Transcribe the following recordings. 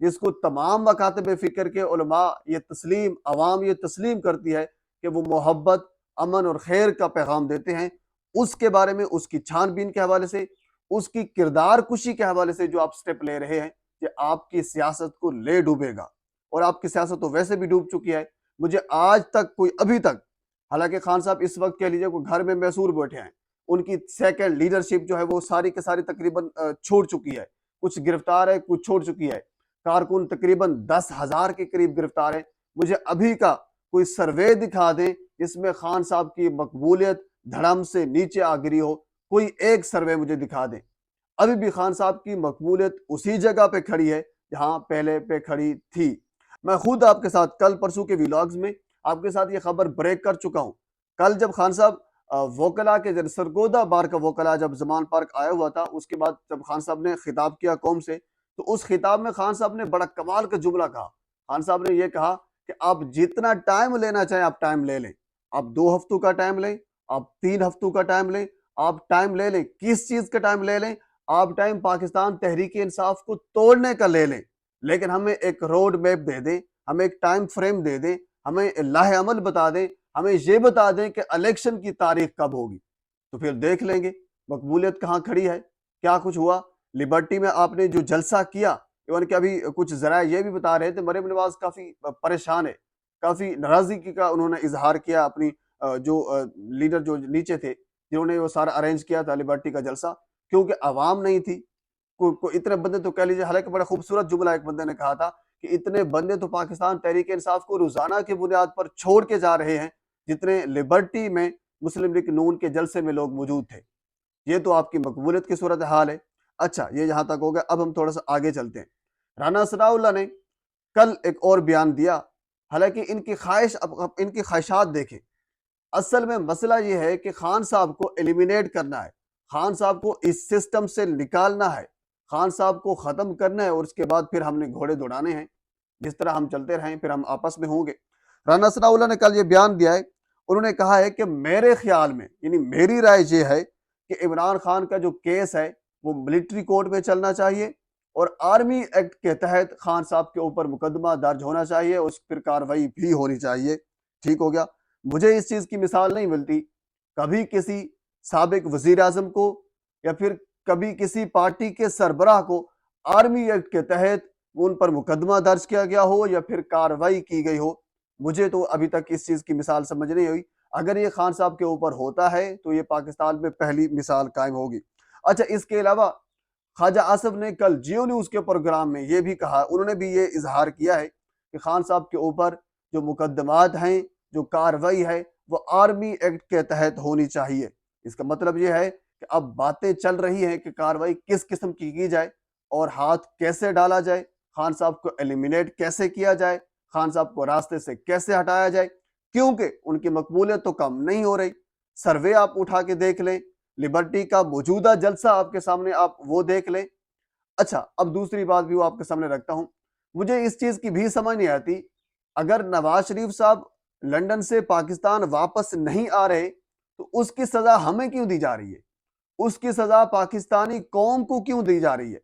جس کو تمام مکاتب فکر کے علماء عوام یہ تسلیم کرتی ہے کہ وہ محبت، امن اور خیر کا پیغام دیتے ہیں، اس کے بارے میں، اس کی چھان بین کے حوالے سے، اس کی کردار کشی کے حوالے سے جو آپ سٹیپ لے رہے ہیں، کہ آپ کی سیاست کو لے ڈوبے گا، اور آپ کی سیاست تو ویسے بھی ڈوب چکی ہے۔ مجھے آج تک ابھی تک، حالانکہ خان صاحب اس وقت کہہ لیجئے کوئی گھر میں محصور بیٹھے ہیں، ان کی سیکنڈ لیڈرشپ جو ہے وہ ساری کے ساری تقریباً چھوڑ چکی ہے، کچھ گرفتار ہے، کچھ چھوڑ چکی ہے، کارکن تقریباً 10,000 کے قریب گرفتار ہے۔ مجھے ابھی کا کوئی سروے دکھا دیں جس میں خان صاحب کی مقبولیت دھڑم سے نیچے آ گری ہو، کوئی ایک سروے مجھے دکھا دیں۔ ابھی بھی خان صاحب کی مقبولیت اسی جگہ پہ کھڑی ہے جہاں پہلے پہ کھڑی تھی۔ میں خود آپ کے ساتھ کل پرسوں کے ویلاگز میں آپ کے ساتھ یہ خبر بریک کر چکا ہوں۔ کل جب خان صاحب وکلا کے سرگودا بار کا وکلا جب زمان پارک آیا ہوا تھا، اس کے بعد جب خان صاحب نے خطاب کیا قوم سے، تو اس خطاب میں خان صاحب نے بڑا کمال کا جملہ کہا۔ خان صاحب نے یہ کہا کہ آپ جتنا ٹائم لینا چاہیں آپ ٹائم لے لیں، آپ 2 ہفتوں کا ٹائم لیں، آپ 3 ہفتوں کا ٹائم لیں، آپ ٹائم لے لیں، کس چیز کا ٹائم لے لیں؟ آپ ٹائم پاکستان تحریک انصاف کو توڑنے کا لے لیں، لیکن ہمیں ایک روڈ میپ دے دیں، ہمیں ایک ٹائم فریم دے دیں، ہمیں لاہ عمل بتا دیں، ہمیں یہ بتا دیں کہ الیکشن کی تاریخ کب ہوگی، تو پھر دیکھ لیں گے مقبولیت کہاں کھڑی ہے، کیا کچھ ہوا۔ لبرٹی میں آپ نے جو جلسہ کیا، ایون کہ ابھی کچھ ذرائع یہ بھی بتا رہے تھے مریم نواز کافی پریشان ہے، کافی ناراضگی کا انہوں نے اظہار کیا، اپنی جو لیڈر جو نیچے تھے جنہوں نے وہ سارا ارینج کیا تھا لبرٹی کا جلسہ، کیونکہ عوام نہیں تھی، اتنے بندے تو کہہ لیجیے، حالانکہ بڑا خوبصورت جملہ ایک بندے نے کہا تھا کہ اتنے بندے تو پاکستان تحریک انصاف کو روزانہ کی بنیاد پر چھوڑ کے جا رہے ہیں جتنے لبرٹی میں مسلم لیگ نون کے جلسے میں لوگ موجود تھے۔ یہ تو آپ کی مقبولیت کی صورتحال ہے۔ اچھا، یہ یہاں تک ہو گیا، اب ہم تھوڑا سا آگے چلتے ہیں۔ رانا ثناء اللہ نے کل ایک اور بیان دیا، حالانکہ ان کی خواہشات دیکھیں۔ اصل میں مسئلہ یہ ہے کہ خان صاحب کو ایلیمینیٹ کرنا ہے، خان صاحب کو اس سسٹم سے نکالنا ہے، خان صاحب کو ختم کرنا ہے، اور اس کے بعد پھر ہم نے گھوڑے دوڑانے ہیں، جس طرح ہم چلتے رہیں پھر ہم آپس میں ہوں گے۔ رانا ثناء اللہ نے کل یہ بیان دیا ہے، انہوں نے کہا ہے کہ میرے خیال میں، یعنی میری رائے یہ ہے کہ عمران خان کا جو کیس ہے وہ ملٹری کورٹ میں چلنا چاہیے، اور آرمی ایکٹ کے تحت خان صاحب کے اوپر مقدمہ درج ہونا چاہیے، اس پر کاروائی بھی ہونی چاہیے۔ ٹھیک ہو گیا۔ مجھے اس چیز کی مثال نہیں ملتی، کبھی کسی سابق وزیر اعظم کو یا پھر کبھی کسی پارٹی کے سربراہ کو آرمی ایکٹ کے تحت ان پر مقدمہ درج کیا گیا ہو یا پھر کاروائی کی گئی ہو۔ مجھے تو ابھی تک اس چیز کی مثال سمجھ نہیں ہوئی۔ اگر یہ خان صاحب کے اوپر ہوتا ہے تو یہ پاکستان میں پہلی مثال قائم ہوگی۔ اچھا، اس کے علاوہ خواجہ آصف نے کل جیو نیوز کے پروگرام میں یہ بھی کہا، انہوں نے بھی یہ اظہار کیا ہے کہ خان صاحب کے اوپر جو مقدمات ہیں، جو کاروائی ہے، وہ آرمی ایکٹ کے تحت ہونی چاہیے۔ اس کا مطلب یہ ہے کہ اب باتیں چل رہی ہیں کہ کاروائی کس قسم کی جائے اور ہاتھ کیسے ڈالا جائے، خان صاحب کو ایلیمینیٹ کیسے کیا جائے، خان صاحب کو راستے سے کیسے ہٹایا جائے، کیونکہ ان کی مقبولیت تو کم نہیں ہو رہی۔ سروے آپ اٹھا کے دیکھ لیں، لبرٹی کا موجودہ جلسہ آپ کے سامنے آپ وہ دیکھ لیں۔ اچھا، اب دوسری بات بھی وہ آپ کے سامنے رکھتا ہوں۔ مجھے اس چیز کی بھی سمجھ نہیں آتی، اگر نواز شریف صاحب لندن سے پاکستان واپس نہیں آ رہے تو اس کی سزا ہمیں کیوں دی جا رہی ہے، اس کی سزا پاکستانی قوم کو کیوں دی جا رہی ہے؟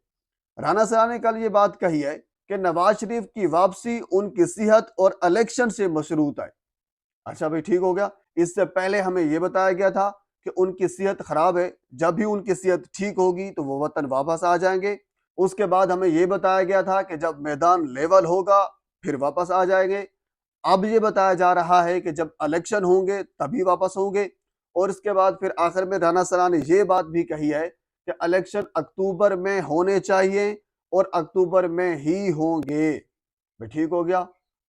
رانا ثناء نے کل یہ بات کہی ہے کہ نواز شریف کی واپسی ان کی صحت اور الیکشن سے مشروط ہے۔ اچھا بھائی، ٹھیک ہو گیا۔ اس سے پہلے ہمیں یہ بتایا گیا تھا کہ ان کی صحت خراب ہے، جب بھی ان کی صحت ٹھیک ہوگی تو وہ وطن واپس آ جائیں گے۔ اس کے بعد ہمیں یہ بتایا گیا تھا کہ جب میدان لیول ہوگا پھر واپس آ جائیں گے۔ اب یہ بتایا جا رہا ہے کہ جب الیکشن ہوں گے تبھی واپس ہوں گے، اور اس کے بعد پھر آخر میں رانا ثناء نے یہ بات بھی کہی ہے کہ الیکشن اکتوبر میں ہونے چاہیے اور اکتوبر میں ہی ہوں گے۔ بھئی ٹھیک ہو گیا۔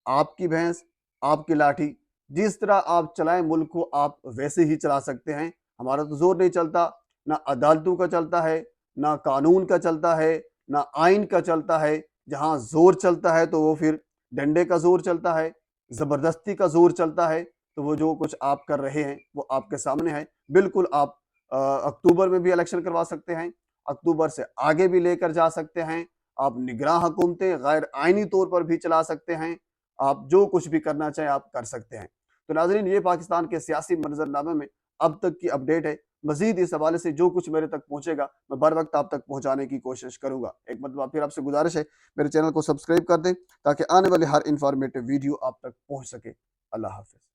آپ کی بھینس، آپ کی لاٹھی، جس طرح آپ چلائیں ملک کو آپ ویسے ہی چلا سکتے ہیں۔ ہمارا تو زور نہیں چلتا، نہ عدالتوں کا چلتا ہے، نہ قانون کا چلتا ہے، نہ آئین کا چلتا ہے۔ جہاں زور چلتا ہے تو وہ پھر ڈنڈے کا زور چلتا ہے، زبردستی کا زور چلتا ہے، تو وہ جو کچھ آپ کر رہے ہیں وہ آپ کے سامنے ہے۔ بالکل آپ اکتوبر میں بھی الیکشن کروا سکتے ہیں، اکتوبر سے آگے بھی لے کر جا سکتے ہیں، آپ نگراں حکومتیں غیر آئینی طور پر بھی چلا سکتے ہیں، آپ جو کچھ بھی کرنا چاہیں آپ کر سکتے ہیں۔ تو ناظرین، یہ پاکستان کے سیاسی منظر نامے میں اب تک کی اپڈیٹ ہے۔ مزید اس حوالے سے جو کچھ میرے تک پہنچے گا میں بر وقت آپ تک پہنچانے کی کوشش کروں گا۔ ایک مرتبہ پھر آپ سے گزارش ہے میرے چینل کو سبسکرائب کر دیں تاکہ آنے والے ہر انفارمیٹیو ویڈیو آپ تک پہنچ سکے۔ اللہ حافظ۔